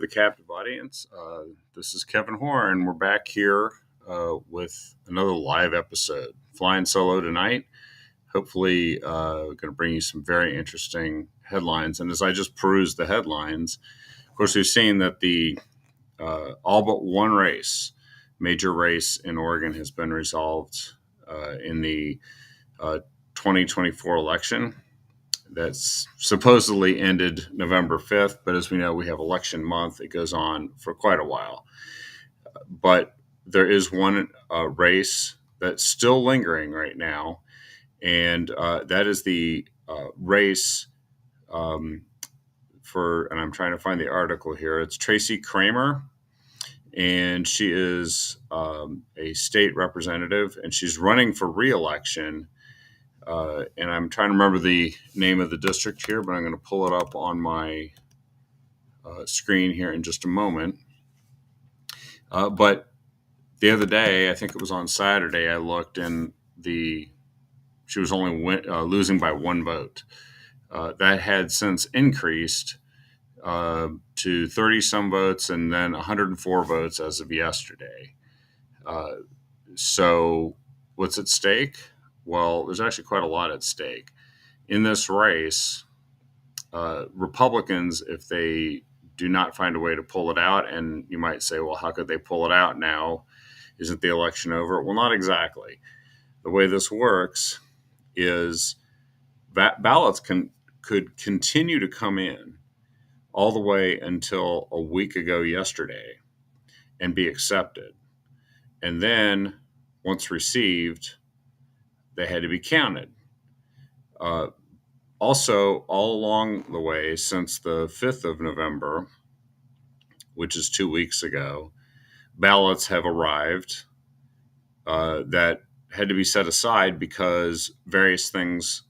The captive audience. This is Kevin Horn. We're back here with another live episode. Flying solo tonight. Hopefully, going to bring you some very interesting headlines. And as I just perused the headlines, of course, we've seen that the all but one major race in Oregon, has been resolved in the 2024 election. That's supposedly ended November 5th, but as we know, we have election month. It goes on for quite a while. But there is one race that's still lingering right now, and that is the race and I'm trying to find the article here. It's Tracy Kramer, and she is a state representative, and she's running for reelection. And I'm trying to remember the name of the district here, but I'm going to pull it up on my screen here in just a moment. But the other day, I think it was on Saturday, I looked, and she was only losing by one vote. That had since increased to 30 some votes, and then 104 votes as of yesterday. So what's at stake? Well, there's actually quite a lot at stake. In this race, Republicans, if they do not find a way to pull it out, and you might say, well, how could they pull it out now? Isn't the election over? Well, not exactly. The way this works is that ballots could continue to come in all the way until a week ago yesterday and be accepted. And then once received, they had to be counted. Also, all along the way since the 5th of November, which is 2 weeks ago, ballots have arrived that had to be set aside because various things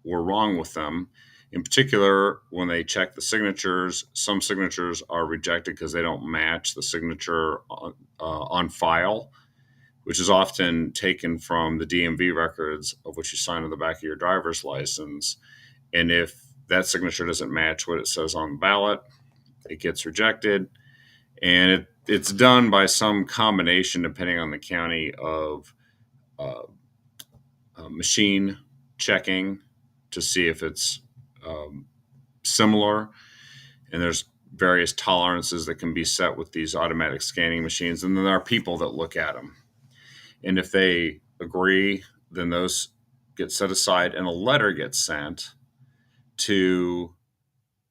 were wrong with them. In particular, when they check the signatures, some signatures are rejected because they don't match the signature on file, which is often taken from the DMV records of which you sign on the back of your driver's license. And if that signature doesn't match what it says on the ballot, it gets rejected. And it's done by some combination, depending on the county, of machine checking to see if it's similar. And there's various tolerances that can be set with these automatic scanning machines. And then there are people that look at them. And if they agree, then those get set aside, and a letter gets sent to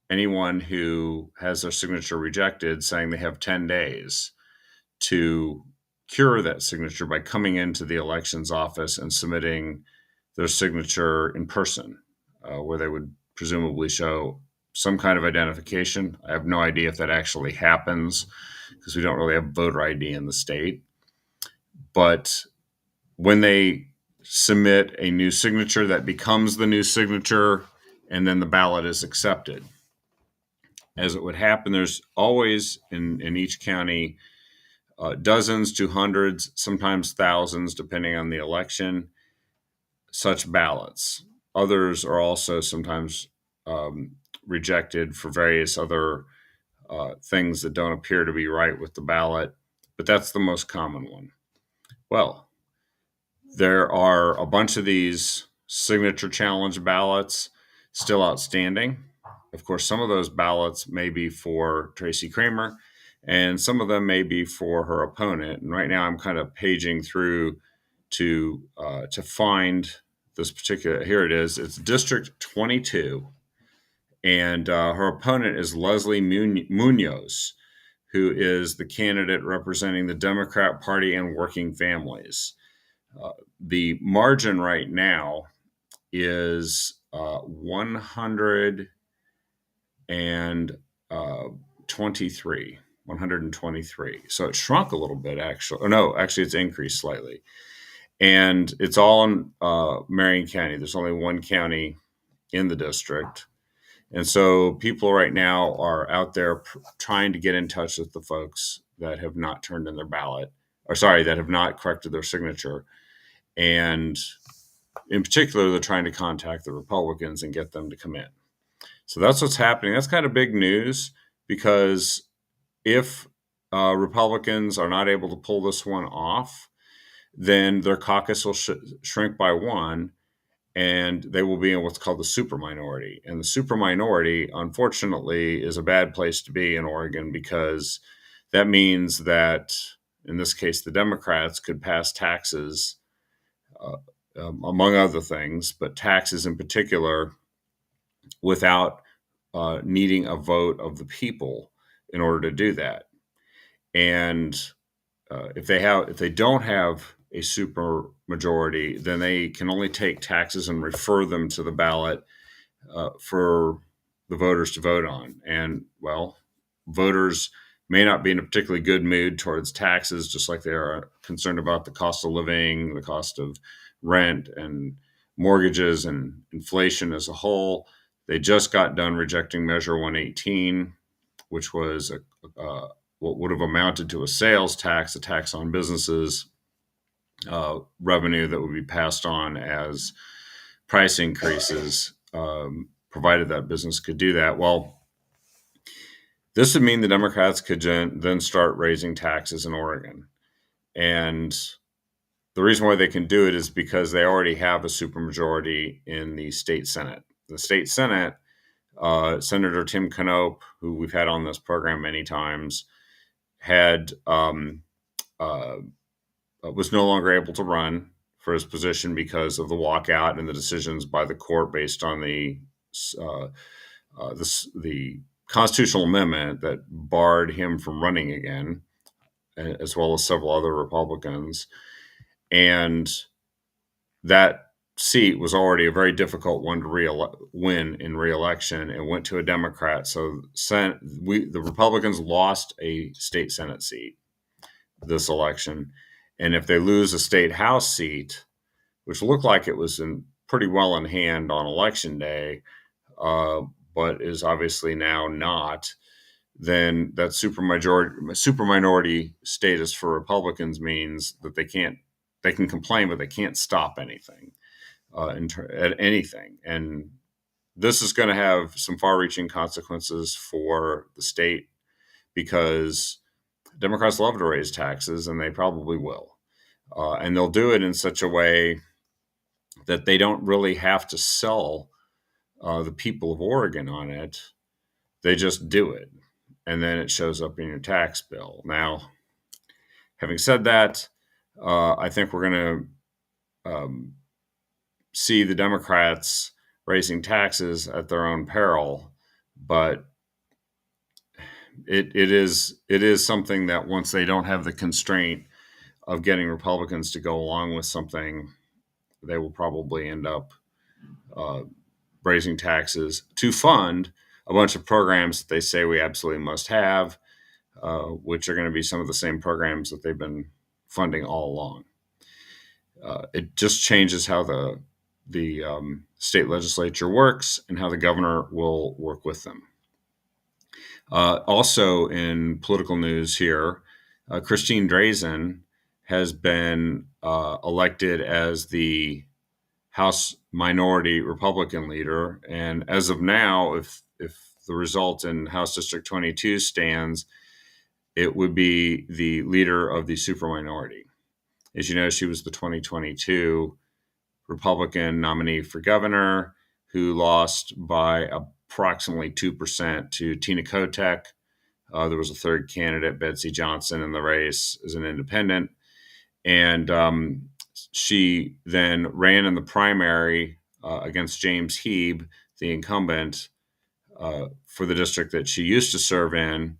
anyone who has their signature rejected, saying they have 10 days to cure that signature by coming into the elections office and submitting their signature in person, where they would presumably show some kind of identification. I have no idea if that actually happens because we don't really have voter ID in the state. But when they submit a new signature, that becomes the new signature, and then the ballot is accepted. As it would happen, there's always in each county dozens to hundreds, sometimes thousands, depending on the election, such ballots. Others are also sometimes rejected for various other things that don't appear to be right with the ballot, but that's the most common one. Well, there are a bunch of these signature challenge ballots still outstanding. Of course, some of those ballots may be for Tracy Kramer, and some of them may be for her opponent. And right now, I'm kind of paging through to find this particular. Here it is. It's District 22, and her opponent is Leslie Munoz, who is the candidate representing the Democrat Party and Working Families. The margin right now is 123. So it shrunk a little bit, actually. Or no, actually, it's increased slightly. And it's all in Marion County. There's only one county in the district. And so people right now are out there trying to get in touch with the folks that have not turned in their ballot, that have not corrected their signature. And in particular, they're trying to contact the Republicans and get them to come in. So that's what's happening. That's kind of big news because if Republicans are not able to pull this one off, then their caucus will shrink by one, and they will be in what's called the superminority. And the superminority, unfortunately, is a bad place to be in Oregon, because that means that, in this case, the Democrats could pass taxes, among other things, but taxes in particular, without needing a vote of the people in order to do that. And if they don't have a super majority, then they can only take taxes and refer them to the ballot for the voters to vote on. And, well, voters may not be in a particularly good mood towards taxes, just like they are concerned about the cost of living, the cost of rent and mortgages and inflation as a whole. They just got done rejecting Measure 118, which was what would have amounted to a sales tax, a tax on businesses, revenue that would be passed on as price increases, provided that business could do that. Well, this would mean the Democrats could then start raising taxes in Oregon. And the reason why they can do it is because they already have a supermajority in the state Senate. The state Senate, Senator Tim Knopp, who we've had on this program many times, was no longer able to run for his position because of the walkout and the decisions by the court based on the constitutional amendment that barred him from running again, as well as several other Republicans. And that seat was already a very difficult one to win in re-election, and went to a Democrat. So the Republicans lost a state Senate seat this election. And if they lose a state House seat, which looked like it was pretty well in hand on election day, but is obviously now not, then that superminority status for Republicans means that they can complain, but they can't stop anything, at anything. And this is going to have some far-reaching consequences for the state, because Democrats love to raise taxes, and they probably will. And they'll do it in such a way that they don't really have to sell the people of Oregon on it. They just do it, and then it shows up in your tax bill. Now, having said that, I think we're going to see the Democrats raising taxes at their own peril, but it is something that, once they don't have the constraint of getting Republicans to go along with something, they will probably end up raising taxes to fund a bunch of programs that they say we absolutely must have, which are going to be some of the same programs that they've been funding all along. It just changes how the state legislature works and how the governor will work with them. Also, in political news here, Christine Drazan has been elected as the House Minority Republican leader. And as of now, if the result in House District 22 stands, it would be the leader of the superminority. As you know, she was the 2022 Republican nominee for governor, who lost by approximately 2% to Tina Kotek. There was a third candidate, Betsy Johnson, in the race as an independent. And she then ran in the primary against James Heeb, the incumbent, for the district that she used to serve in,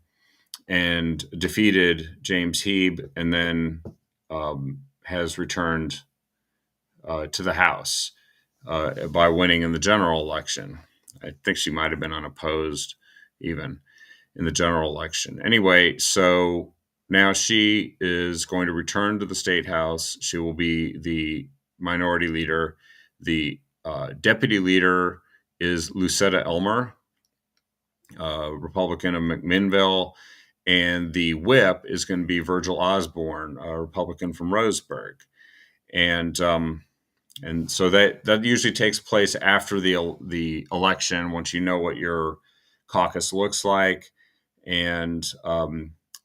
and defeated James Heeb, and then has returned to the House by winning in the general election. I think she might have been unopposed even in the general election. Anyway, so now she is going to return to the State House. She will be the minority leader. The deputy leader is Lucetta Elmer, Republican of McMinnville. And the whip is going to be Virgil Osborne, a Republican from Roseburg. And so that usually takes place after the election, once you know what your caucus looks like. and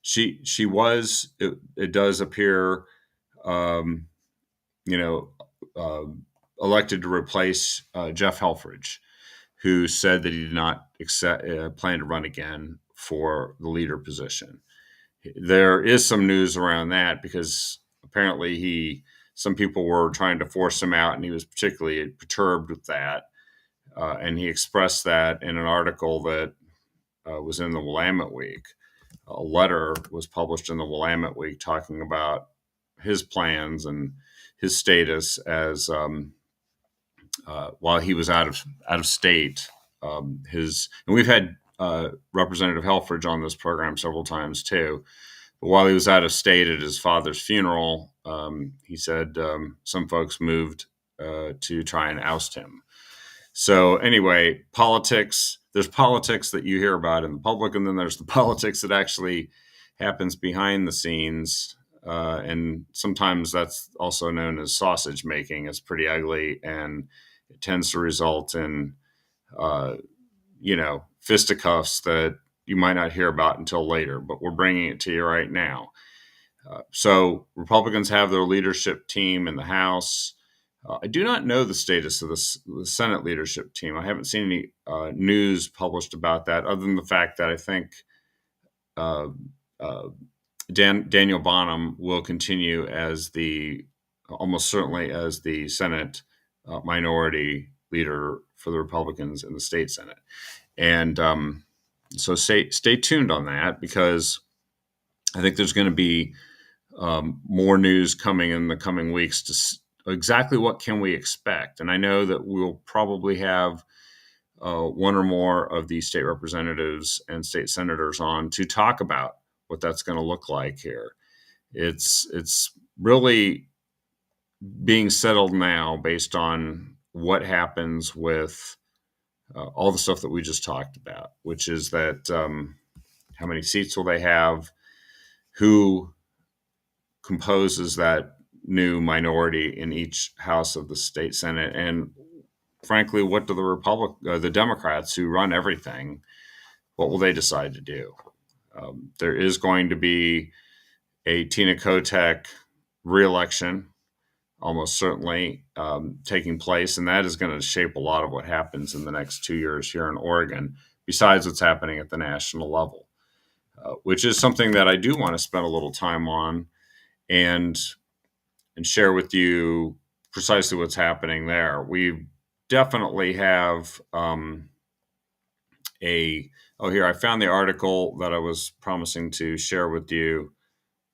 she was. It does appear, um, you know, uh, elected to replace Jeff Helfrich, who said that he did not plan to run again for the leader position. There is some news around that because apparently some people were trying to force him out, and he was particularly perturbed with that. And he expressed that in an article that was in the Willamette Week. A letter was published in the Willamette Week talking about his plans and his status as while he was out of state. And we've had Representative Helfrich on this program several times too. But while he was out of state at his father's funeral, he said some folks moved to try and oust him. So anyway, politics. There's politics that you hear about in the public, and then there's the politics that actually happens behind the scenes. And sometimes that's also known as sausage making. It's pretty ugly, and it tends to result in, fisticuffs that you might not hear about until later. But we're bringing it to you right now. So Republicans have their leadership team in the House. I do not know the status of the Senate leadership team. I haven't seen any news published about that, other than the fact that I think uh, uh, Daniel Bonham will continue almost certainly as the Senate minority leader for the Republicans in the state Senate. And so stay tuned on that, because I think there's going to be more news coming in the coming weeks to exactly what can we expect. And I know that we'll probably have one or more of these state representatives and state senators on to talk about what that's going to look like here. It's really being settled now based on what happens with all the stuff that we just talked about, which is that how many seats will they have, who composes that new minority in each house of the state Senate, and frankly, what do the Democrats who run everything, what will they decide to do? There is going to be a Tina Kotek reelection, almost certainly taking place, and that is going to shape a lot of what happens in the next 2 years here in Oregon, besides what's happening at the national level, which is something that I do want to spend a little time on and share with you precisely what's happening there. We definitely have here, I found the article that I was promising to share with you.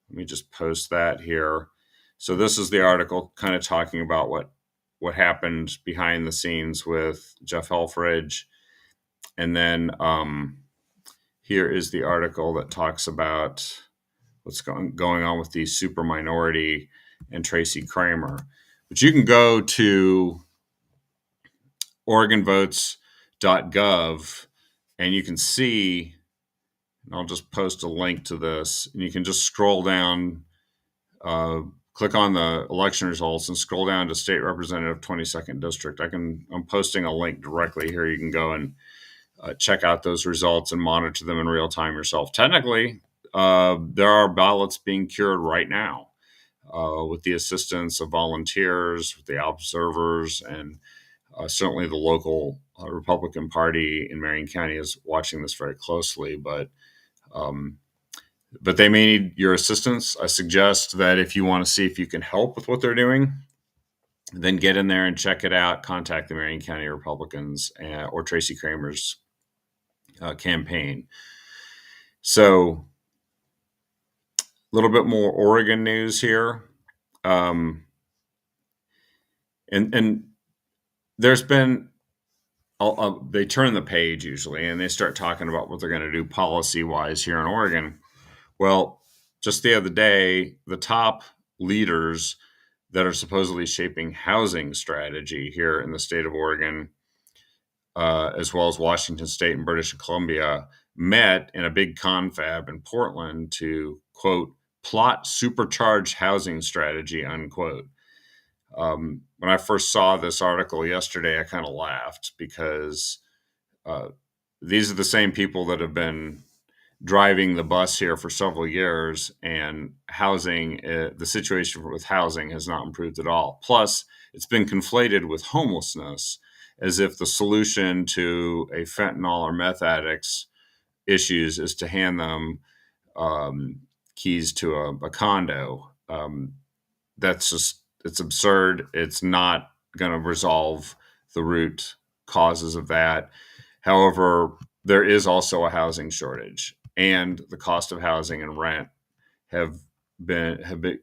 Let me just post that here. So this is the article kind of talking about what happened behind the scenes with Jeff Helfrich. And then here is the article that talks about what's going on with the super minority and Tracy Kramer. But you can go to OregonVotes.gov and you can see, and I'll just post a link to this, and you can just scroll down, click on the election results and scroll down to State Representative 22nd District. I'm posting a link directly here. You can go and check out those results and monitor them in real time yourself. Technically, there are ballots being cured right now with the assistance of volunteers, with the observers, and certainly the local Republican Party in Marion County is watching this very closely. But they may need your assistance. I suggest that if you want to see if you can help with what they're doing, then get in there and check it out. Contact the Marion County Republicans or Tracy Kramer's campaign. So a little bit more Oregon news here. And there's been, they turn the page usually and they start talking about what they're going to do policy-wise here in Oregon. Well, just the other day, the top leaders that are supposedly shaping housing strategy here in the state of Oregon, as well as Washington State and British Columbia, met in a big confab in Portland to, quote, plot supercharged housing strategy, unquote. When I first saw this article yesterday, I kind of laughed because these are the same people that have been driving the bus here for several years, and housing, the situation with housing has not improved at all. Plus, it's been conflated with homelessness as if the solution to a fentanyl or meth addict's issues is to hand them um, keys to a condo. That's just, it's absurd. It's not going to resolve the root causes of that. However, there is also a housing shortage, and the cost of housing and rent have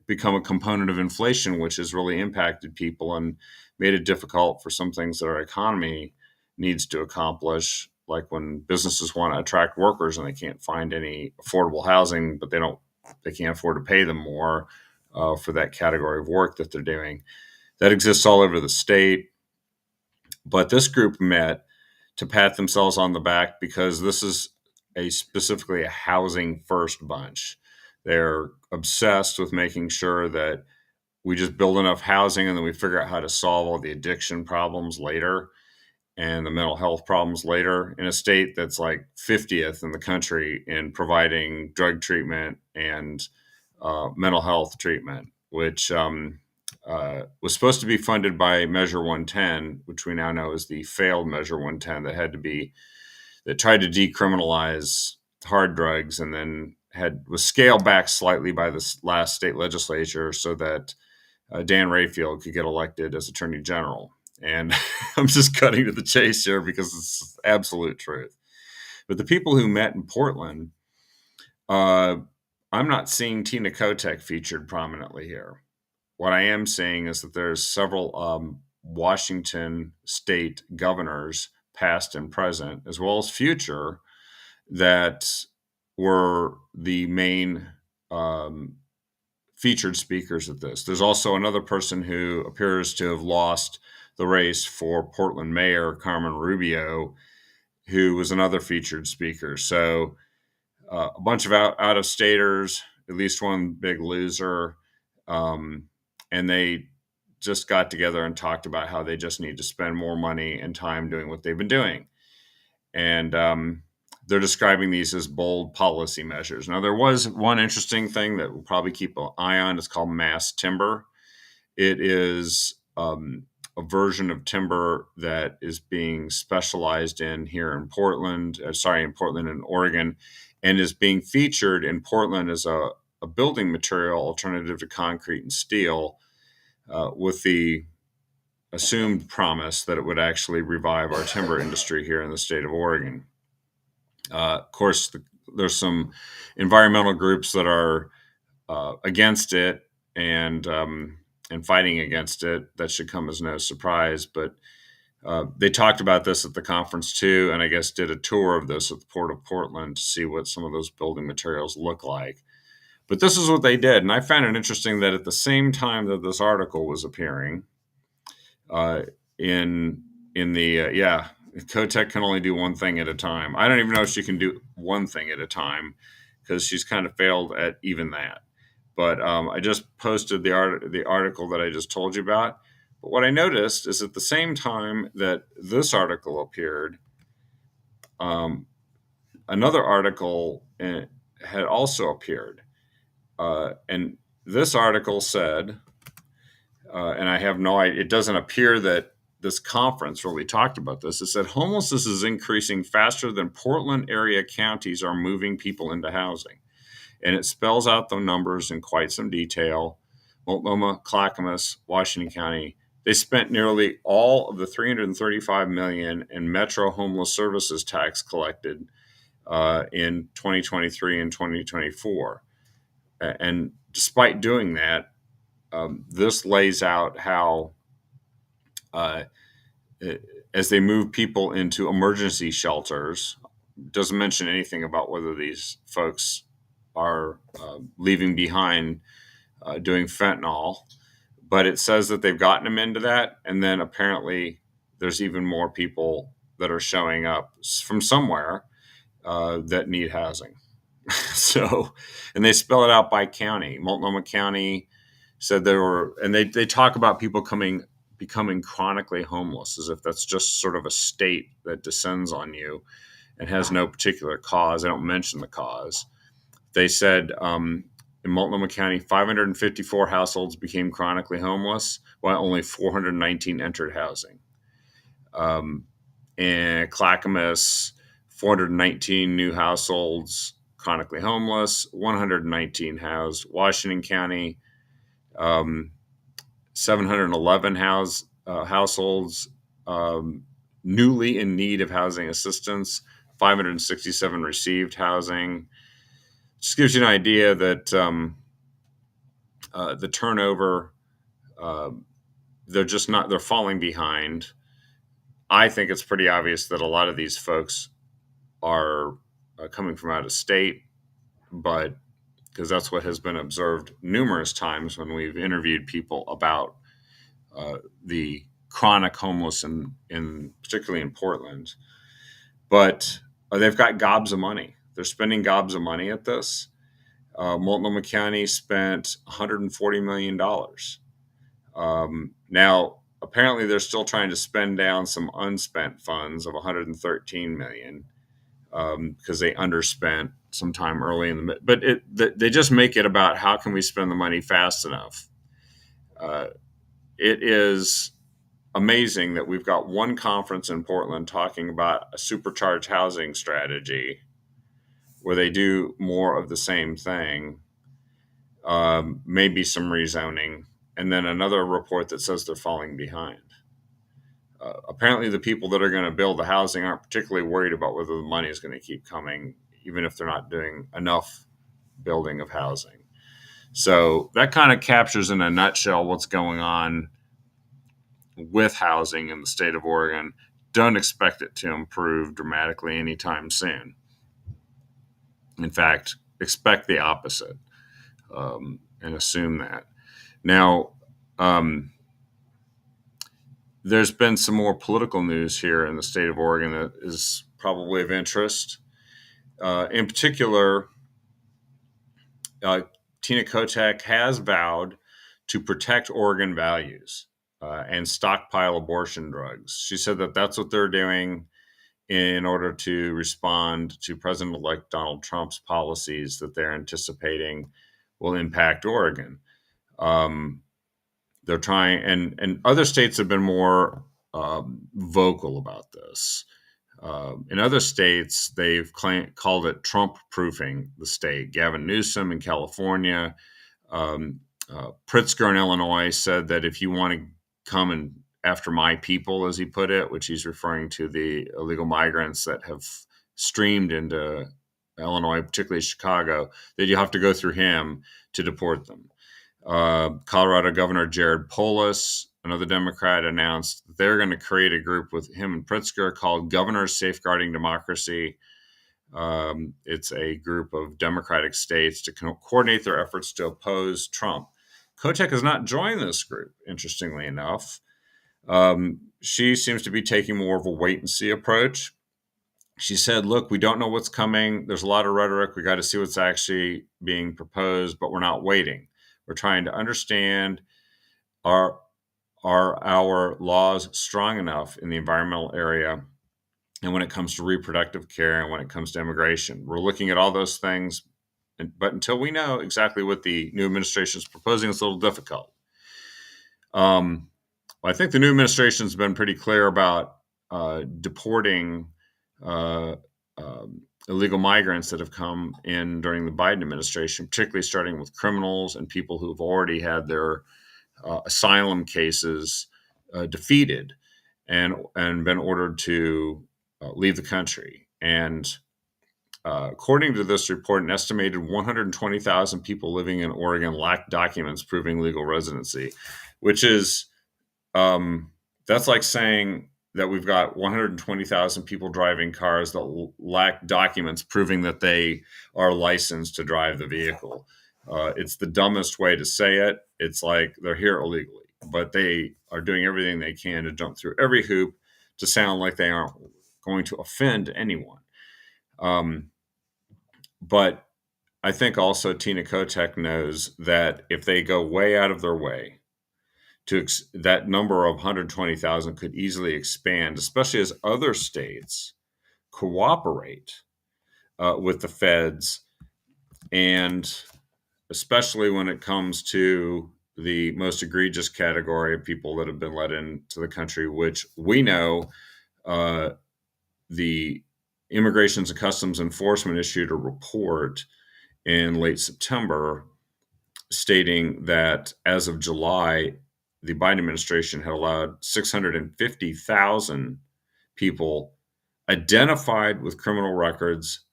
become a component of inflation, which has really impacted people and made it difficult for some things that our economy needs to accomplish, like when businesses want to attract workers and they can't find any affordable housing, but they can't afford to pay them more for that category of work that they're doing. That exists all over the state. But this group met to pat themselves on the back because this is specifically a housing first bunch. They're obsessed with making sure that we just build enough housing and then we figure out how to solve all the addiction problems later and the mental health problems later, in a state that's like 50th in the country in providing drug treatment and mental health treatment, which was supposed to be funded by Measure 110, which we now know is the failed Measure 110 that tried to decriminalize hard drugs and then was scaled back slightly by the last state legislature so that Dan Rayfield could get elected as Attorney General. And I'm just cutting to the chase here because it's absolute truth. But the people who met in Portland, uh, I'm not seeing Tina Kotek featured prominently here. What I am seeing is that there's several Washington state governors, past and present, as well as future, that were the main featured speakers at this. There's also another person who appears to have lost the race for Portland Mayor, Carmen Rubio, who was another featured speaker. So a bunch of out of staters, at least one big loser, and they just got together and talked about how they just need to spend more money and time doing what they've been doing. And they're describing these as bold policy measures. Now, there was one interesting thing that we'll probably keep an eye on. It's called mass timber. It is a version of timber that is being specialized in here in Portland, in Portland and Oregon, and is being featured in Portland as a building material alternative to concrete and steel, with the assumed promise that it would actually revive our timber industry here in the state of Oregon. Of course, there's some environmental groups that are against it and fighting against it. That should come as no surprise. But they talked about this at the conference too, and I guess did a tour of this at the Port of Portland to see what some of those building materials look like. But this is what they did, and I found it interesting that at the same time that this article was appearing, uh, in the Kotek can only do one thing at a time. I don't even know if she can do one thing at a time because she's kind of failed at even that. But I just posted the article that I just told you about. But what I noticed is at the same time that this article appeared, another article had also appeared. And this article said, and I have no idea, it doesn't appear that this conference really talked about this. It said homelessness is increasing faster than Portland area counties are moving people into housing. And it spells out the numbers in quite some detail. Multnomah, Clackamas, Washington County, they spent nearly all of the $335 million in Metro Homeless Services tax collected in 2023 and 2024. And despite doing that, this lays out how, as they move people into emergency shelters, doesn't mention anything about whether these folks are leaving behind doing fentanyl, but it says that they've gotten them into that. And then apparently there's even more people that are showing up from somewhere that need housing. So, and they spell it out by county. Multnomah County said there were, and they talk about people becoming chronically homeless as if that's just sort of a state that descends on you. and has no particular cause. They don't mention the cause. They said in Multnomah County, 554 households became chronically homeless, while only 419 entered housing. In Clackamas, 419 new households chronically homeless, 119 housed. Washington County, 711 households newly in need of housing assistance, 567 received housing. Just gives you an idea that the turnover, they're falling behind. I think it's pretty obvious that a lot of these folks are coming from out of state, but because that's what has been observed numerous times when we've interviewed people about the chronic homeless in particularly in Portland. But they've got gobs of money. They're spending gobs of money at this. Multnomah County spent $140 million. Now, apparently, they're still trying to spend down some unspent funds of $113 million because they underspent sometime early in the. But they just make it about how can we spend the money fast enough. It is amazing that we've got one conference in Portland talking about a supercharged housing strategy where they do more of the same thing, maybe some rezoning, and then another report that says they're falling behind. Apparently, the people that are going to build the housing aren't particularly worried about whether the money is going to keep coming, even if they're not doing enough building of housing. So that kind of captures in a nutshell what's going on with housing in the state of Oregon. Don't expect it to improve dramatically anytime soon. In fact, expect the opposite and assume that. Now, there's been some more political news here in the state of Oregon that is probably of interest. In particular, Tina Kotek has vowed to protect Oregon values and stockpile abortion drugs. She said that that's what they're doing in order to respond to President-elect Donald Trump's policies that they're anticipating will impact Oregon. They're trying, and other states have been more vocal about this. In other states, they've called it Trump-proofing the state. Gavin Newsom in California, Pritzker in Illinois said that if you want to come and after my people, as he put it, which he's referring to the illegal migrants that have streamed into Illinois, particularly Chicago, that you have to go through him to deport them. Colorado Governor Jared Polis, another Democrat, announced that they're going to create a group with him and Pritzker called Governors Safeguarding Democracy. It's a group of Democratic states to coordinate their efforts to oppose Trump. Kotek has not joined this group, interestingly enough. She seems to be taking more of a wait-and-see approach. She said, look, we don't know what's coming. There's a lot of rhetoric. We got to see what's actually being proposed, but we're not waiting. We're trying to understand, are our laws strong enough in the environmental area and when it comes to reproductive care and when it comes to immigration? We're looking at all those things, but until we know exactly what the new administration is proposing, it's a little difficult. I think the new administration has been pretty clear about deporting illegal migrants that have come in during the Biden administration, particularly starting with criminals and people who've already had their asylum cases defeated and been ordered to leave the country. And according to this report, an estimated 120,000 people living in Oregon lack documents proving legal residency, which is that's like saying that we've got 120,000 people driving cars that lack documents proving that they are licensed to drive the vehicle. It's the dumbest way to say it. It's like they're here illegally, but they are doing everything they can to jump through every hoop to sound like they aren't going to offend anyone. But I think also Tina Kotek knows that if they go way out of their way, that number of 120,000 could easily expand, especially as other states cooperate with the feds, and especially when it comes to the most egregious category of people that have been let into the country, which we know uh, the Immigrations and Customs Enforcement issued a report in late September stating that as of July, the Biden administration had allowed 650,000 people identified with criminal records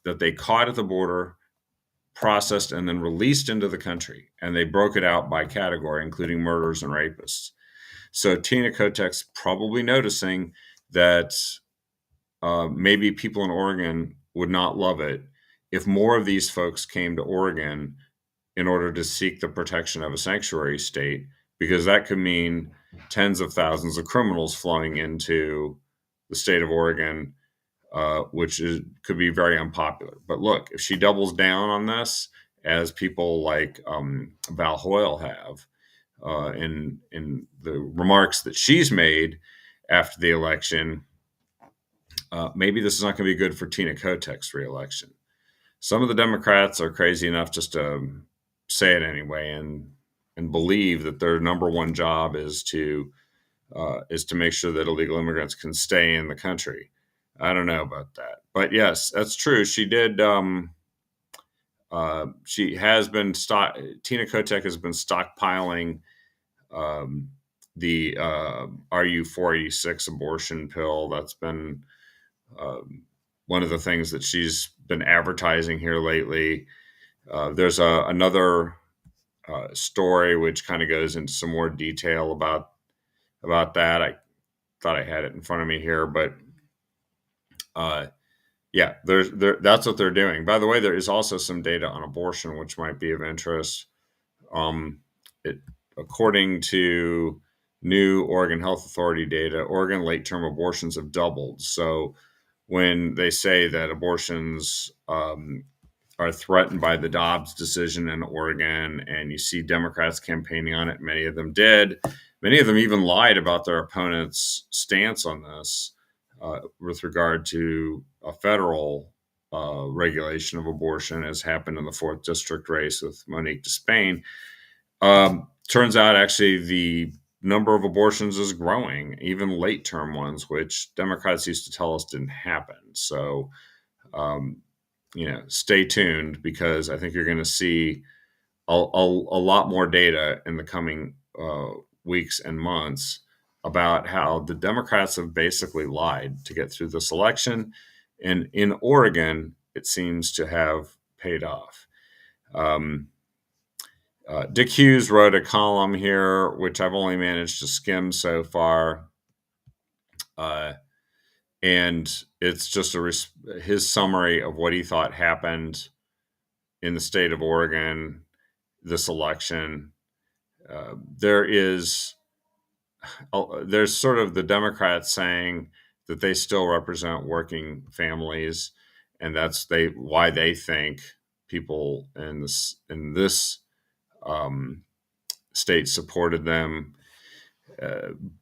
that they caught at the border, processed, and then released into the country. And they broke it out by category, including murderers and rapists. So Tina Kotek's probably noticing that maybe people in Oregon would not love it if more of these folks came to Oregon in order to seek the protection of a sanctuary state, because that could mean tens of thousands of criminals flowing into the state of Oregon, could be very unpopular. But look, if she doubles down on this, as people like Val Hoyle have, in the remarks that she's made after the election, maybe this is not going to be good for Tina Kotek's reelection. Some of the Democrats are crazy enough just to say it anyway and believe that their number one job is to make sure that illegal immigrants can stay in the country. I don't know about that, but yes, that's true. She did. She has been Tina Kotek has been stockpiling the RU 486 abortion pill. That's been one of the things that she's been advertising here lately. There's another story which kind of goes into some more detail about that. I thought I had it in front of me here, but yeah, that's what they're doing. By the way, there is also some data on abortion which might be of interest. According to new Oregon Health Authority data, Oregon late-term abortions have doubled. So when they say that abortions are threatened by the Dobbs decision in Oregon, and you see Democrats campaigning on it, many of them did. Many of them even lied about their opponent's stance on this with regard to a federal regulation of abortion, as happened in the 4th District race with Monique Despain. Turns out, actually, the number of abortions is growing, even late-term ones, which Democrats used to tell us didn't happen. So, stay tuned, because I think you're going to see a lot more data in the coming weeks and months about how the Democrats have basically lied to get through this election. And in Oregon, it seems to have paid off. Dick Hughes wrote a column here, which I've only managed to skim so far. And it's just his summary of what he thought happened in the state of Oregon this election. There's sort of the Democrats saying that they still represent working families, and that's why they think people in this state supported them.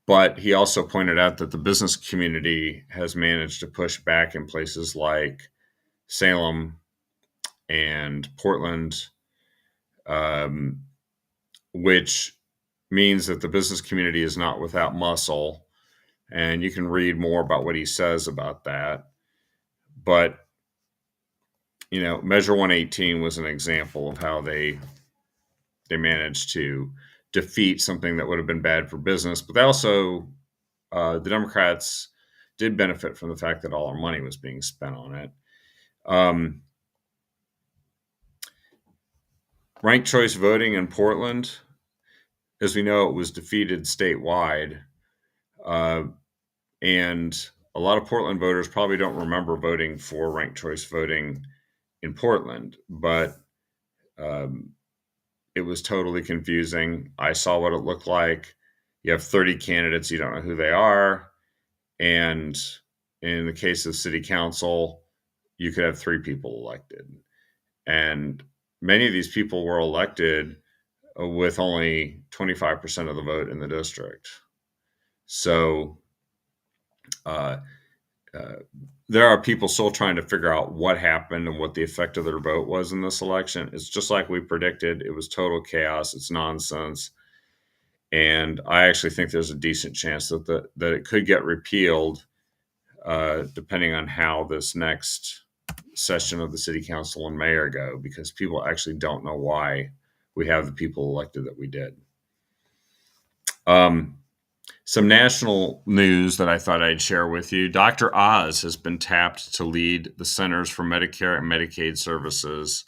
But he also pointed out that the business community has managed to push back in places like Salem and Portland, which means that the business community is not without muscle. And you can read more about what he says about that. But, Measure 118 was an example of how they managed to defeat something that would have been bad for business. But they also, the Democrats did benefit from the fact that all our money was being spent on it. Ranked choice voting in Portland, as we know, it was defeated statewide. And a lot of Portland voters probably don't remember voting for ranked choice voting in Portland, but it was totally confusing. I saw what it looked like. You have 30 candidates, you don't know who they are. And in the case of city council, you could have 3 people elected. And many of these people were elected with only 25% of the vote in the district. So there are people still trying to figure out what happened and what the effect of their vote was in this election. It's just like we predicted. It was total chaos. It's nonsense. And I actually think there's a decent chance that it could get repealed, depending on how this next session of the city council and mayor go, because people actually don't know why we have the people elected that we did. Some national news that I thought I'd share with you. Dr. Oz has been tapped to lead the Centers for Medicare and Medicaid Services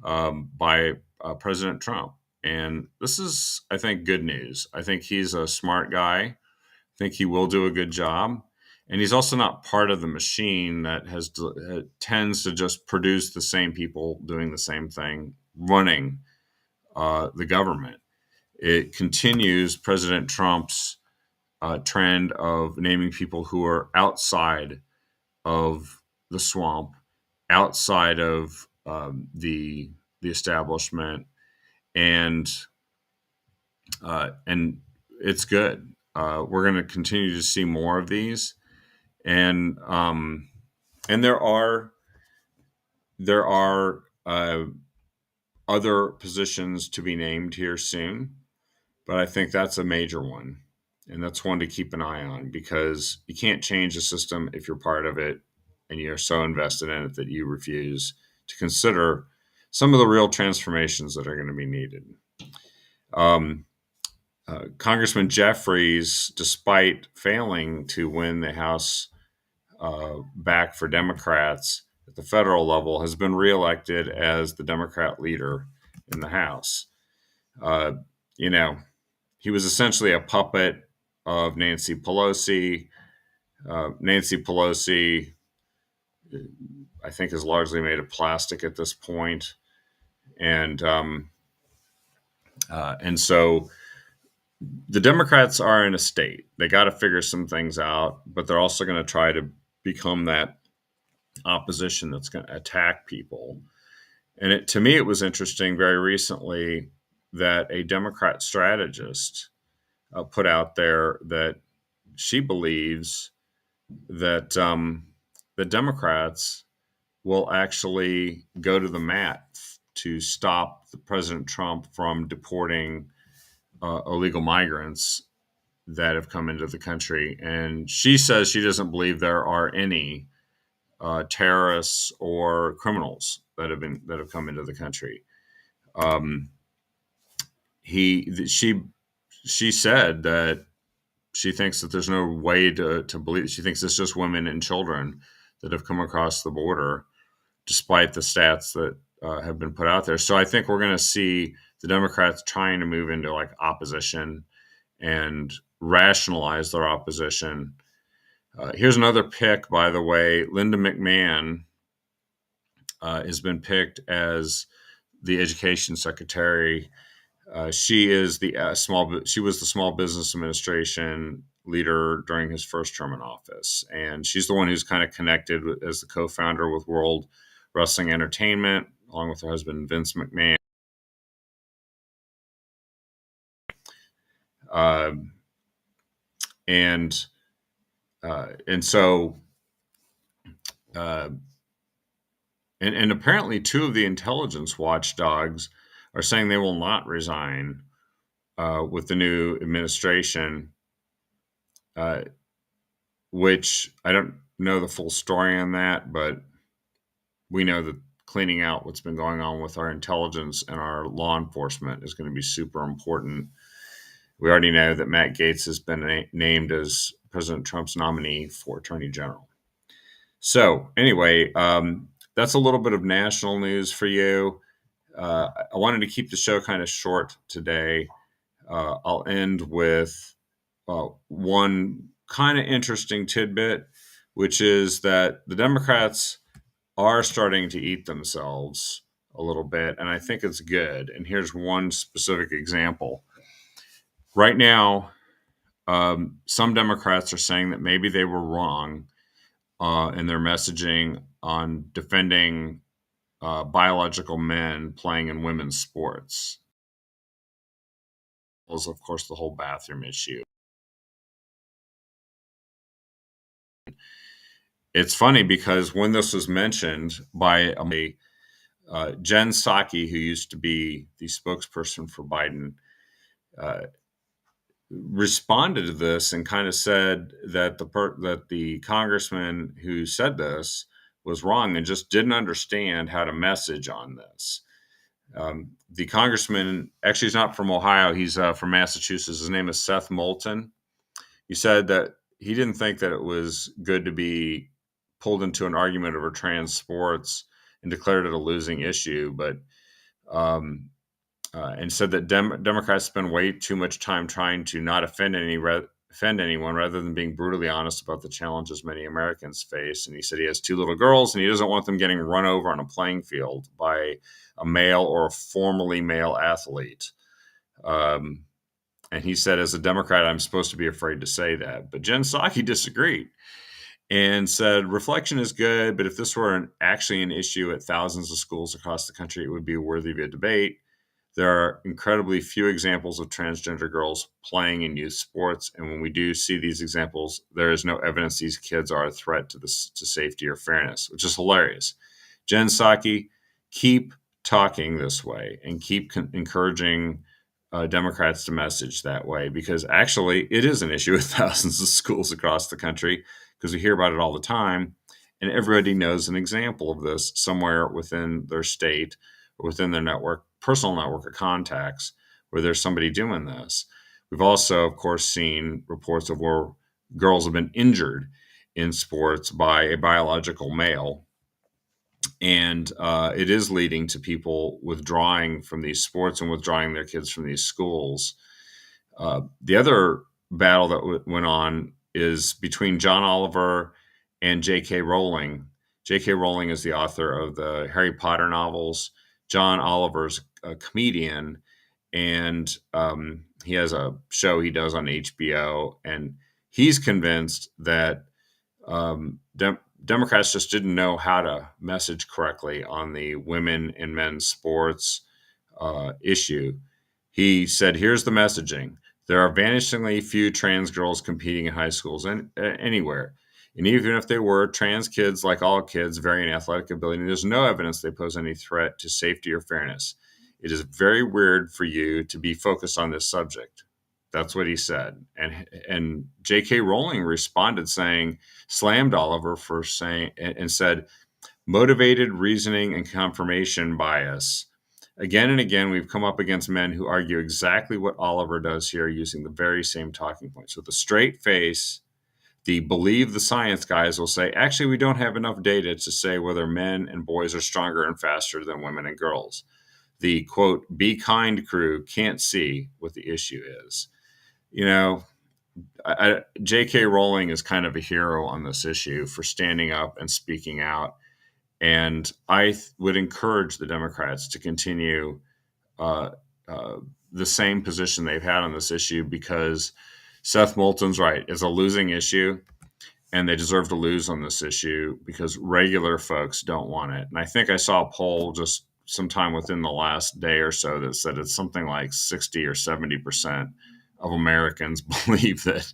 by President Trump. And this is, I think, good news. I think he's a smart guy. I think he will do a good job. And he's also not part of the machine that tends to just produce the same people doing the same thing, running the government. It continues President Trump's trend of naming people who are outside of the swamp, outside of the establishment, and it's good. We're going to continue to see more of these, and there are other positions to be named here soon, but I think that's a major one. And that's one to keep an eye on, because you can't change the system if you're part of it and you're so invested in it that you refuse to consider some of the real transformations that are going to be needed. Congressman Jeffries, despite failing to win the House back for Democrats at the federal level, has been reelected as the Democrat leader in the House. You know, he was essentially a puppet of Nancy Pelosi. Nancy Pelosi, I think, is largely made of plastic at this point, and so the Democrats are in a state. They got to figure some things out, but they're also going to try to become that opposition that's going to attack people. And to me, it was interesting very recently that a Democrat strategist put out there that she believes that the Democrats will actually go to the mat to stop President Trump from deporting illegal migrants that have come into the country. And she says she doesn't believe there are any terrorists or criminals that have come into the country. She said that she thinks that there's no way to believe. She thinks it's just women and children that have come across the border, despite the stats that have been put out there. So I think we're going to see the Democrats trying to move into like opposition and rationalize their opposition. Here's another pick, by the way. Linda McMahon has been picked as the education secretary. She is she was the Small Business Administration leader during his first term in office, and she's the one who's kind of connected as the co-founder with World Wrestling Entertainment, along with her husband Vince McMahon. And apparently two of the intelligence watchdogs are saying they will not resign with the new administration, which I don't know the full story on that, but we know that cleaning out what's been going on with our intelligence and our law enforcement is going to be super important. We already know that Matt Gaetz has been named as President Trump's nominee for Attorney General. So anyway, that's a little bit of national news for you. I wanted to keep the show kind of short today. I'll end with one kind of interesting tidbit, which is that the Democrats are starting to eat themselves a little bit, and I think it's good. And here's one specific example. Right now, some Democrats are saying that maybe they were wrong in their messaging on defending biological men playing in women's sports. Was, of course, the whole bathroom issue. it's funny because when this was mentioned by Jen Psaki, who used to be the spokesperson for Biden, uh, responded to this and kind of said that that the congressman who said this was wrong and just didn't understand how to message on this. The congressman actually is not from Ohio; he's from Massachusetts. His name is Seth Moulton. He said that he didn't think that it was good to be pulled into an argument over trans sports and declared it a losing issue, but um, and said that Democrats spend way too much time trying to not offend anyone rather than being brutally honest about the challenges many Americans face. And he said he has two little girls and he doesn't want them getting run over on a playing field by a male or a formerly male athlete. Um, and he said, as a Democrat, I'm supposed to be afraid to say that. But Jen Psaki disagreed and said, reflection is good, but if this were actually an issue at thousands of schools across the country, it would be worthy of a debate. There are incredibly few examples of transgender girls playing in youth sports. And when we do see these examples, there is no evidence these kids are a threat to safety or fairness, which is hilarious. Jen Psaki, keep talking this way and keep encouraging Democrats to message that way, because actually it is an issue with thousands of schools across the country because we hear about it all the time. And everybody knows an example of this somewhere within their state or within their network, personal network of contacts, where there's somebody doing this. We've also, of course, seen reports of where girls have been injured in sports by a biological male. And it is leading to people withdrawing from these sports and withdrawing their kids from these schools. The other battle that went on is between John Oliver and J.K. Rowling. J.K. Rowling is the author of the Harry Potter novels. John Oliver's a comedian, and he has a show he does on HBO, and he's convinced that Democrats just didn't know how to message correctly on the women and men's sports issue. He said, here's the messaging. There are vanishingly few trans girls competing in high schools anywhere. And even if they were, trans kids, like all kids, vary in athletic ability. There's no evidence they pose any threat to safety or fairness. It is very weird for you to be focused on this subject. That's what he said. And J.K. Rowling responded slammed Oliver for saying, and said, motivated reasoning and confirmation bias. Again and again, we've come up against men who argue exactly what Oliver does here using the very same talking points. With a straight face, the believe the science guys will say, actually, we don't have enough data to say whether men and boys are stronger and faster than women and girls. The quote, be kind crew can't see what the issue is. You know, J.K. Rowling is kind of a hero on this issue for standing up and speaking out. And I would encourage the Democrats to continue the same position they've had on this issue, because Seth Moulton's right. It's a losing issue, and they deserve to lose on this issue because regular folks don't want it. And I think I saw a poll just sometime within the last day or so that said it's something like 60 or 70% of Americans believe that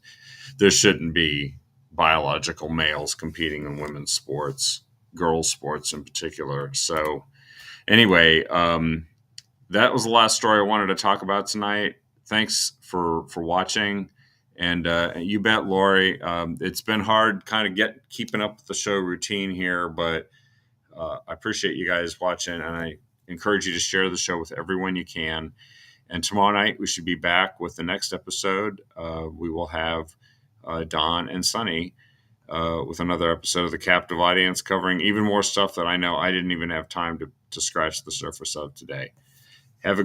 there shouldn't be biological males competing in women's sports, girls' sports in particular. So anyway, that was the last story I wanted to talk about tonight. Thanks for watching. And you bet, Lori. It's been hard kind of keeping up with the show routine here, but I appreciate you guys watching, and I encourage you to share the show with everyone you can. And tomorrow night, we should be back with the next episode. We will have Don and Sunny with another episode of The Captive Audience, covering even more stuff that I know I didn't even have time to scratch the surface of today. Have a good